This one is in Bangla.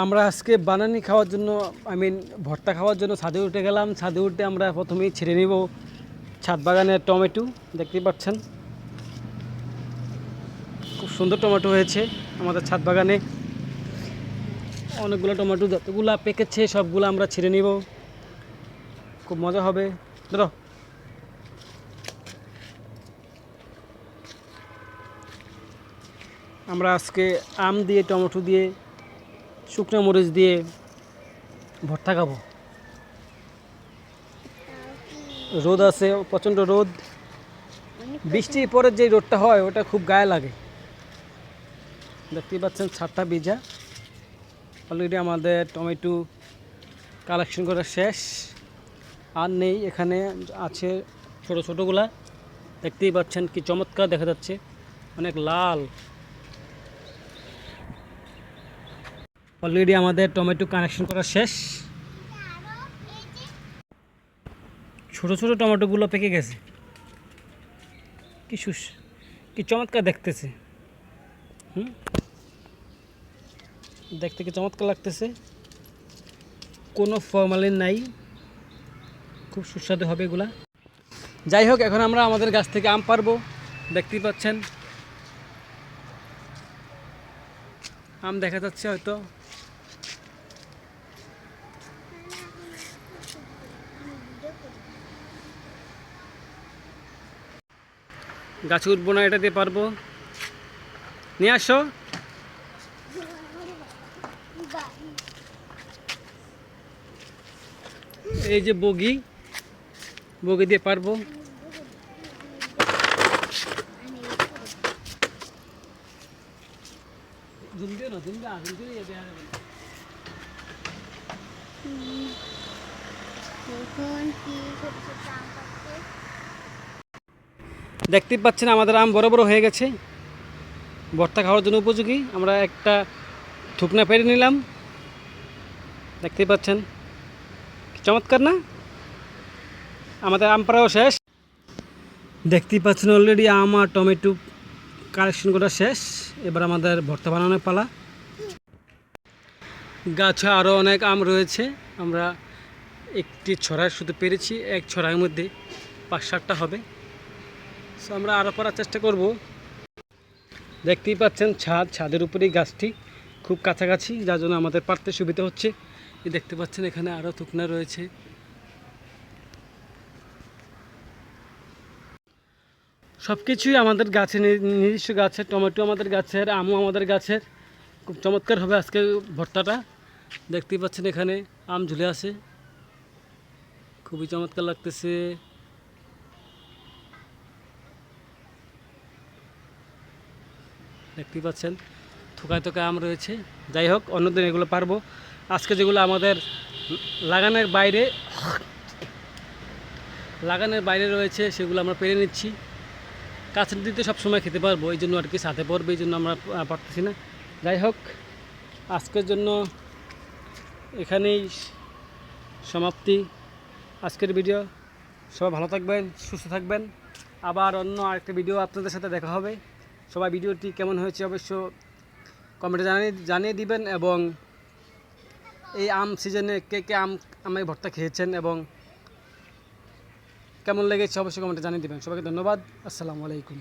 আমরা আজকে বানানি খাওয়ার জন্য ভর্তা খাওয়ার জন্য ছাদে উঠে গেলাম। ছাদে উঠে আমরা প্রথমেই ছেড়ে নিব ছাদ বাগানের টমেটো। দেখতেই পাচ্ছেন খুব সুন্দর টমেটো হয়েছে আমাদের ছাদ বাগানে। অনেকগুলো টমেটো, যতগুলা পেকেছে সবগুলো আমরা ছেড়ে নিব, খুব মজা হবে। ধরো, আমরা আজকে আম দিয়ে, টমেটো দিয়ে, শুকনো মরিচ দিয়ে ভর্তা খাবো। রোদ আছে, প্রচণ্ড রোদ। বৃষ্টির পরে যে রোদটা হয় ওটা খুব গায়ে লাগে। দেখতেই পাচ্ছেন ছাদটা ভিজা। অলরেডি আমাদের টমেটো কালেকশন করা শেষ, আর নেই। এখানে আছে ছোটো ছোটোগুলা, দেখতেই পাচ্ছেন কি চমৎকার দেখা যাচ্ছে, অনেক লাল। অলরেডি আমাদের টমেটো কালেকশন করা শেষ। ছোটো ছোটো টমেটোগুলো পেকে গেছে, কি চমৎকার দেখতেছে। দেখতে কি চমৎকার লাগতেছে, কোনো ফরমালিন নাই, খুব সুস্বাদু হবে এগুলা। যাই হোক, এখন আমরা আমাদের গাছ থেকে আম পারবো। দেখতেই পাচ্ছেন আম দেখা যাচ্ছে হয়তো। গাছে উঠবো না, এটা দিয়ে পারবো। নিয়ে আসো। এই যে বগি দিয়ে পারবো। দেখতেই পাচ্ছেন আমাদের আম বড় বড় হয়ে গেছে, ভর্তা খাওয়ার জন্য উপযোগী। আমরা একটা থুকনা পেরে নিলাম। দেখতেই পাচ্ছেন চমৎকার না? আমাদের আম পাড়াও শেষ। দেখতেই পাচ্ছেন অলরেডি আম আর টমেটো কালেকশন করা শেষ। এবার আমাদের ভর্তা বানানোর পালা। গাছে আরও অনেক আম রয়েছে, আমরা একটি ছড়ায় শুধু পেরেছি। এক ছড়ার মধ্যে 5-7টা হবে। সো আমরা আরও পারার চেষ্টা করব। দেখতেই পাচ্ছেন ছাদের উপরেই গাছটি, খুব কাছাকাছি, যার জন্য আমাদের পারতে সুবিধা হচ্ছে। দেখতে পাচ্ছেন এখানে আরও থুকনা রয়েছে। সব কিছুই আমাদের গাছে, নিজস্ব গাছের টমেটো আমাদের গাছের, আমও আমাদের গাছের। খুব চমৎকার হবে আজকে ভর্তাটা। দেখতেই পাচ্ছেন এখানে আম ঝুলে আছে, খুবই চমৎকার লাগতেছে। দেখতেই পাচ্ছেন থোকায় থোকায় আম রয়েছে। যাই হোক, অন্যদিন এগুলো পারবো। আজকে যেগুলো আমাদের লাগানের বাইরে রয়েছে সেগুলো আমরা পেরে নিচ্ছি। কাছের দিতে সবসময় খেতে পারবো, এই জন্য আর কি সাথে পড়বে, এই জন্য আমরা পারতেছি না। যাই হোক, আজকের জন্য এখানেই সমাপ্তি আজকের ভিডিও। সবাই ভালো থাকবেন, সুস্থ থাকবেন। আবার অন্য আরেকটা ভিডিও আপনাদের সাথে দেখা হবে। সবাই ভিডিওটি কেমন হয়েছে অবশ্য কমেন্টে জানিয়ে দিবেন, এবং এই আম সিজনে কে কে আমের ভর্তা খেয়েছেন এবং কেমন লেগেছে অবশ্যই কমেন্টে জানিয়ে দিবেন। সবাইকে ধন্যবাদ। আসসালামু আলাইকুম।